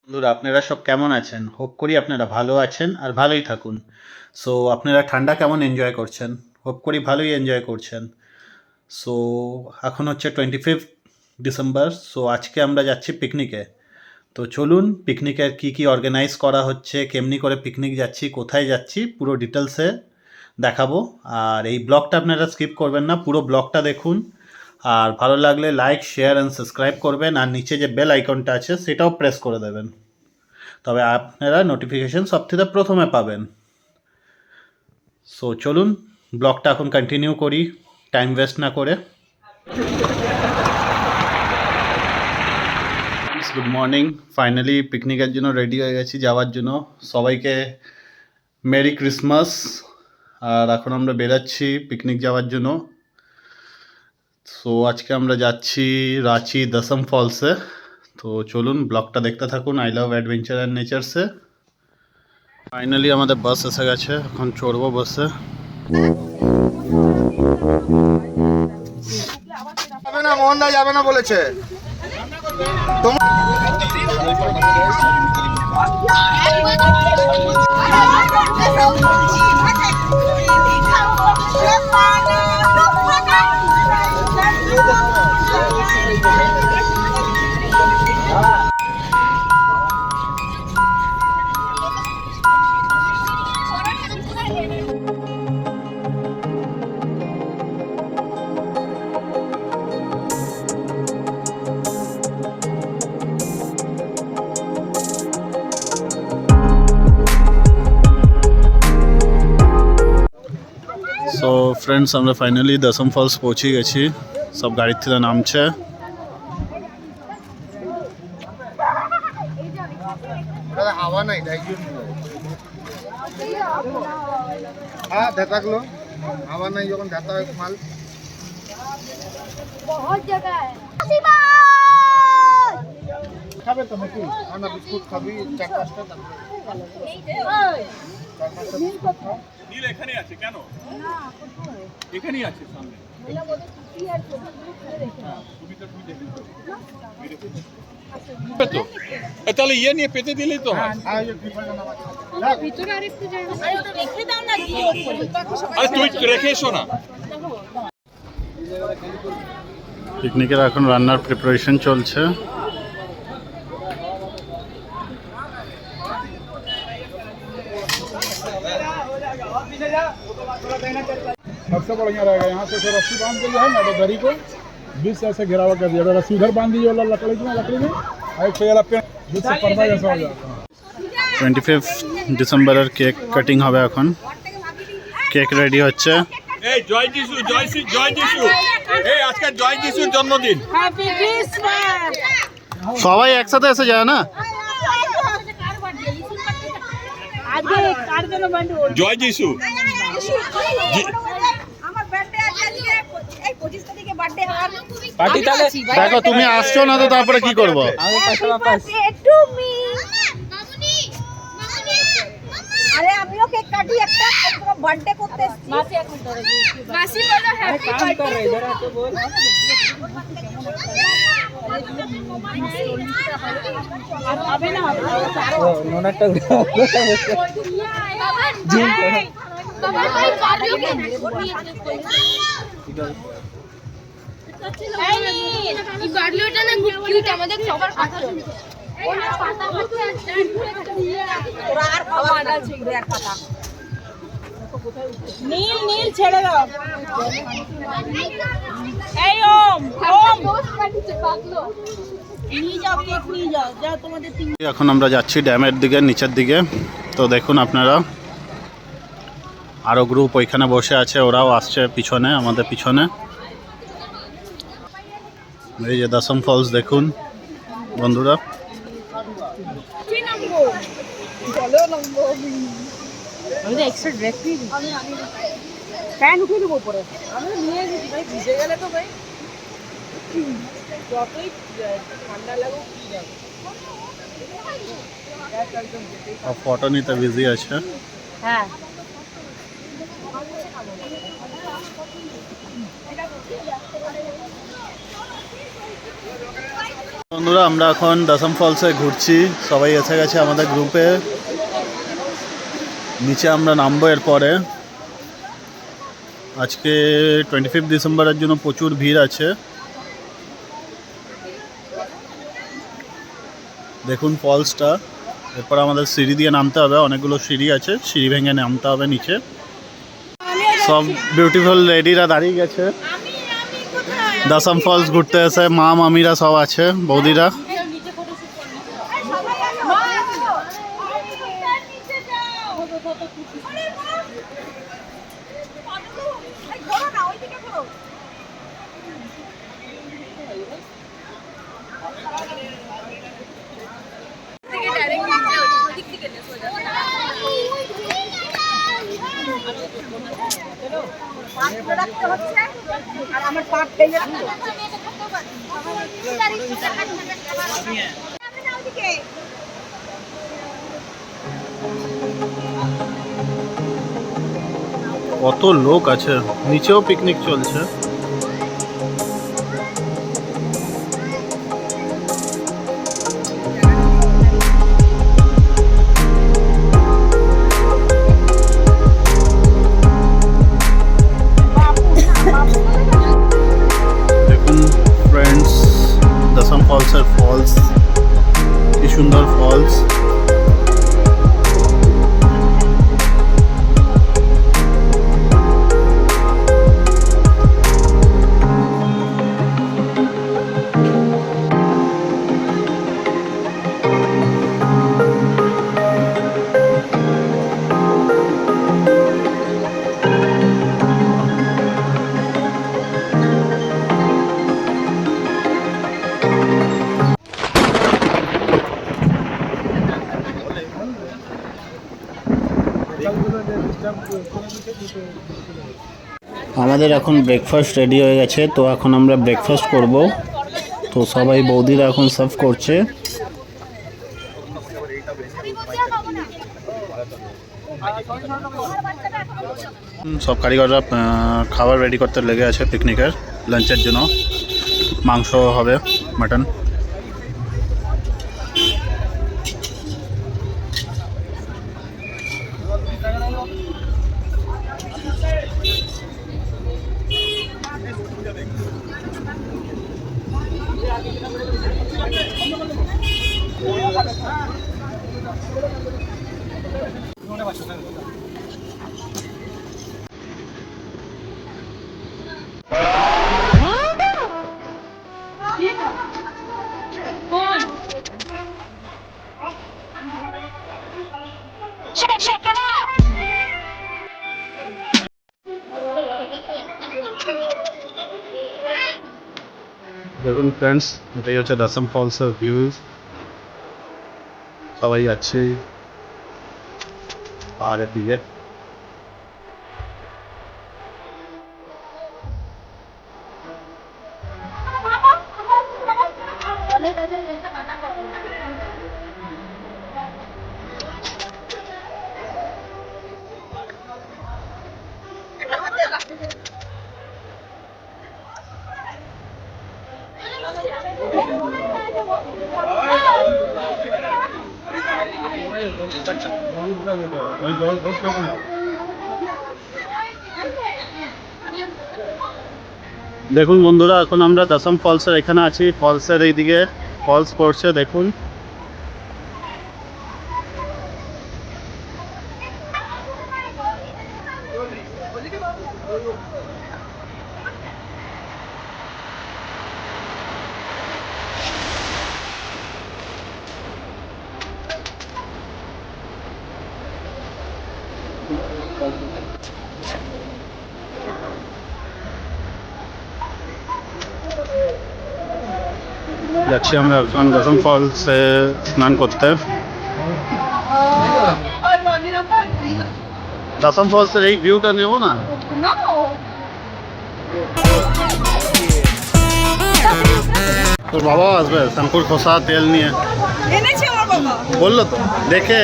বন্ধুরা আপনারা সব কেমন আছেন? হোপ করি আপনারা ভালো আছেন আর ভালোই থাকুন। সো আপনারা ঠান্ডা কেমন এনজয় করছেন? হোপ করি ভালোই এনজয় করছেন। সো এখন হচ্ছে 25 ডিসেম্বর। সো আজকে আমরা যাচ্ছি পিকনিকে। তো চলুন পিকনিকের কি অর্গানাইজ করা হচ্ছে, কেমনি করে পিকনিক যাচ্ছি, কোথায় যাচ্ছি পুরো ডিটেলসে দেখাবো। আর এই ব্লগটা আপনারা স্কিপ করবেন না, পুরো ব্লগটা দেখুন। আর ভালো লাগলে লাইক, শেয়ার অ্যান্ড সাবস্ক্রাইব করবেন। আর নিচে যে বেল আইকনটা আছে সেটাও প্রেস করে দেবেন, তবে আপনারা নোটিফিকেশন সবথেকে প্রথমে পাবেন। সো চলুন ব্লগটা এখন কন্টিনিউ করি টাইম ওয়েস্ট না করে। গুড মর্নিং, ফাইনালি পিকনিকের জন্য রেডি হয়ে গেছি যাওয়ার জন্য। সবাইকে মেরি ক্রিসমাস। আর এখন আমরা বেরাচ্ছি পিকনিক যাওয়ার জন্য। সো আজকে আমরা যাচ্ছি রাঁচি দশম ফলসে। তো চলুন ব্লগটা দেখতে থাকুন আই লাভ অ্যাডভেঞ্চার অ্যান্ড নেচারসে। ফাইনালি আমাদের বাস এসে গেছে, এখন চড়বো বাসে। যাবে না, মোহনদা যাবে না বলেছে। সো ফ্রেন্ডস, আমরা ফাইনালি দশম ফলস পৌঁছে গেছি। সব গাড়ির থেকে নামছে। হাওয়া নাই, তাই জন্য। হ্যাঁ, ধাতাকলো হাওয়া নাই, যখন ধাতা হয় মাল। খাবে তো নাকি? না, বিস্কুট খাবি 4-5টা। নীল এখানে আছে কেন? এখানেই আছে সামনে। তাহলে ইয়ে নিয়ে পেতে দিলেই তো হয়। আরে তুই রেখে এসো না। পিকনিকের এখন রান্নার প্রিপারেশন চলছে। सबसे बढ़िया रहेगा। यहाँ से रस्सी बांध के जो है ना, तो दरी को बीच से ऐसे घेरावा कर दिया। अगर रस्सी उधर बांध दीजिए वाला लकड़ी में और एक वाला पेड़ बीच से पर्दा जैसा हो जाता है। 25 ডিসেম্বরের কেক কাটিং হবে এখন। কেক রেডি হচ্ছে। এই জয় যিশু, জয় যিশু। এই আজকে জয় যিশুর জন্মদিন। Happy Christmas. সবাই একসাথে এসে যায় না? আজকে কার জন্য বান্ডু? জয় যিশু। আমার বার্থডে আছে আজকে, এই 25 তারিখে বার্থডে আমার। পার্টি তাহলে দেখো তুমি আসছো না তো তারপরে কি করবো? একটু মি আরে আমিও কেক কাটি একটা, তোমার বার্থডে করতে এসেছি। মাসি এক মিনিট ধরে মাসি বলো হ্যাপি বার্থডে। इधर आके बोल আবে না নোনাটা জুম করো বাবা ভাই পারবে কি এই বার্থডেটা না খুব কিউট, আমাদের সবার কথা শুনে ওনার পাতা হচ্ছে স্ট্যান্ড করে ওরা আর খাওয়া না ছিড়ে এক পাতা। নীল নীল ছেড়ে দাও। এই ওম নিয়ে যাও, কেক নিয়ে যাও, যাও তোমাদের তিন। এখন আমরা যাচ্ছি ড্যামের দিকে, নিচের দিকে। তো দেখুন আপনারা, আরও গ্রুপ ওইখানে বসে আছে, ওরাও আসছে পিছনে, আমাদের পিছনে। এই যে দশম ফলস দেখুন বন্ধুরা। আমি তো এক্সট্রা ড্রেস নিয়ে দিই, ফ্যান উঠিয়ে দেবো পরে। আমি নিয়ে গেছি ভাই, ভিজে গেলে তো ভাই যতই ঠান্ডা লাগুক কি যাবে। ফটো নিতে বিজি আছে। হ্যাঁ বন্ধুরা আমরা এখন দশম ফলসে ঘুরছি, সবাই এসে গেছে আমাদের গ্রুপে। নিচে আমরা নামবো এরপরে। আজকে 25 ডিসেম্বরের জন্য প্রচুর ভিড় আছে। দেখুন ফলসটা। এরপর আমাদের সিঁড়ি দিয়ে নামতে হবে, অনেকগুলো সিঁড়ি আছে, সিঁড়ি ভেঙে নামতে হবে নিচে। সব বিউটিফুল লেডিরা দাঁড়িয়ে গেছে, দশম ফলস ঘুরতে এসে মা মামিরা সব আছে, বৌদিরা। আর আমার পাট খেয়ে যাচ্ছে। কত লোক আছে, নিচেও পিকনিক চলছে। দেখুন ফ্রেন্ডস, দশম ফলসের ফলস, কি সুন্দর ফলস। আমাদের এখন ব্রেকফাস্ট রেডি হয়ে গেছে, তো এখন আমরা ব্রেকফাস্ট করব। তো সবাই বৌদিরা এখন সার্ভ করছে। সব কারিগররা খাবার রেডি করতে লেগে আছে পিকনিকের লাঞ্চের জন্য। মাংস হবে, মাটন। দেখুন ফ্রেন্ডস, এটাই হচ্ছে দশম ফলসের ভিউজ। সবাই আছে পাহাড়ের দিকে। দেখুন বন্ধুরা, এখন আমরা দশম ফলসের এখানে আছি। ফলসের এইদিকে ফলস পড়ছে, দেখুন। যাচ্ছি আমরা এখন দশম ফলসে স্নান করতে। দশম ফলসের এই ভিউটা নেব না? তোর বাবা আসবে শ্যাম্পুর খোসা তেল নিয়ে, এনেছে আমার বাবা, বললো তো দেখে।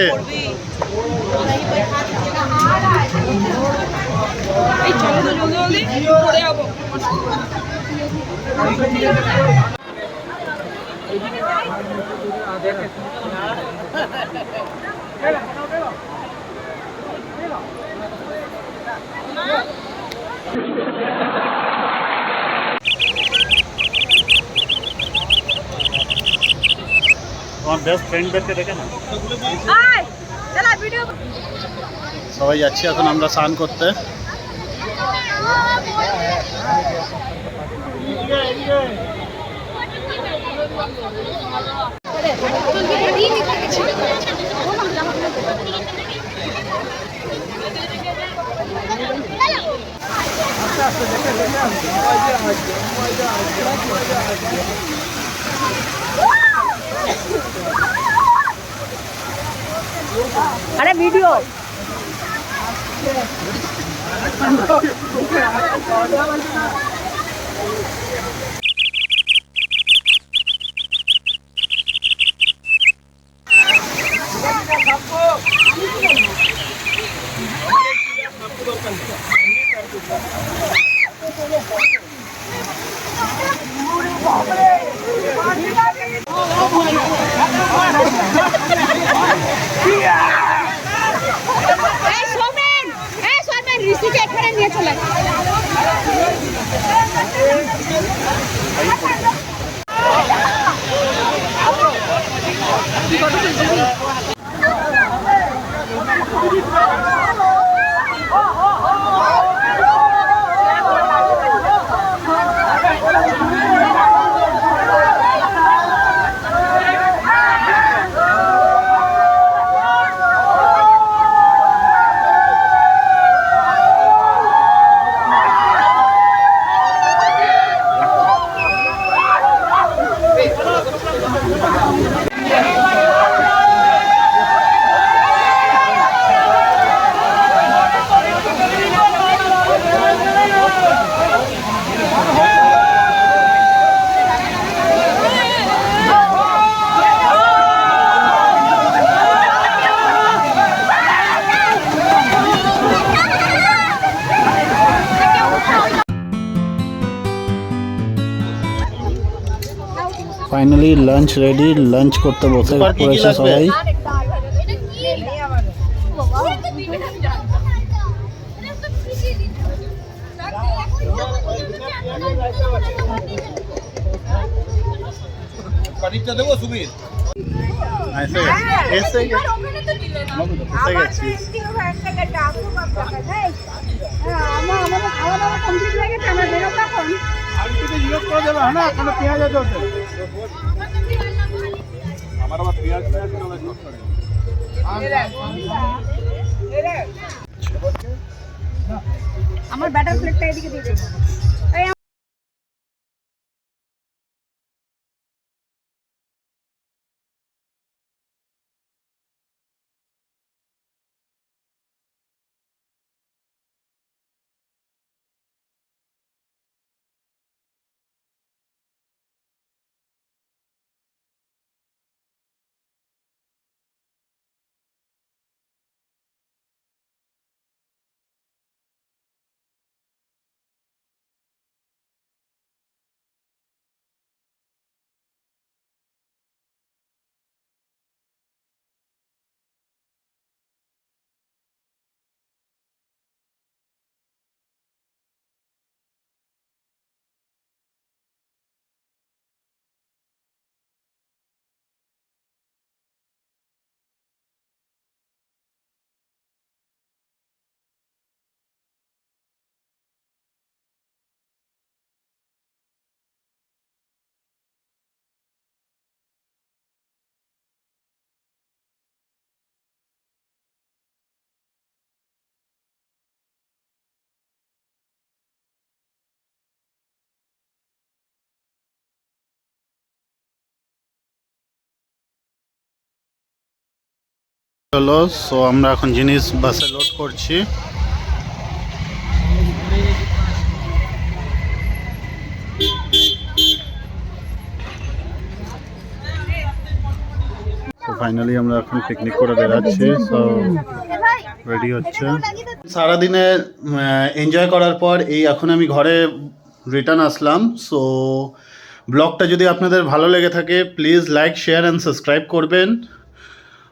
এই চলো তো জলদি জলদি পড়ে যাবো। তোমার বেস্ট ফ্রেন্ডদেরকে দেখে না আয় চলা ভিডিও সবাই যাচ্ছি এখন আমরা স্নান করতে। আরে ভিডিও ঋষিকে এখানে নিয়ে চলে ফাইনালি লাঞ্চ রেডি, লাঞ্চ করতে বসে পড়েছে সবাই। পানিটা দেবো সুবীর? এসে গেছি। আমার আবার পেঁয়াজ চলে আমার ব্যাটার প্লেটটা এদিকে দিয়ে দেবো। হলো, সো আমরা এখন জিনিস বাসে লোড করছি। তো ফাইনালি আমরা এখন পিকনিক করে বেরাচ্ছি, সো রেডি হচ্ছে। সারাদিনে এনজয় করার পর এই এখন আমি ঘরে রিটার্ন আসলাম। সো ব্লগটা যদি আপনাদের ভালো লেগে থাকে please like share and subscribe করবেন।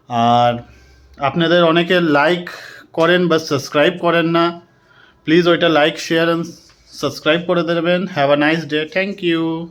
আর আপনাদের অনেকে লাইক করেন বা সাবস্ক্রাইব করেন না, প্লিজ ওইটা লাইক শেয়ার অ্যান্ড সাবস্ক্রাইব করে দেবেন। Have a nice day, thank you.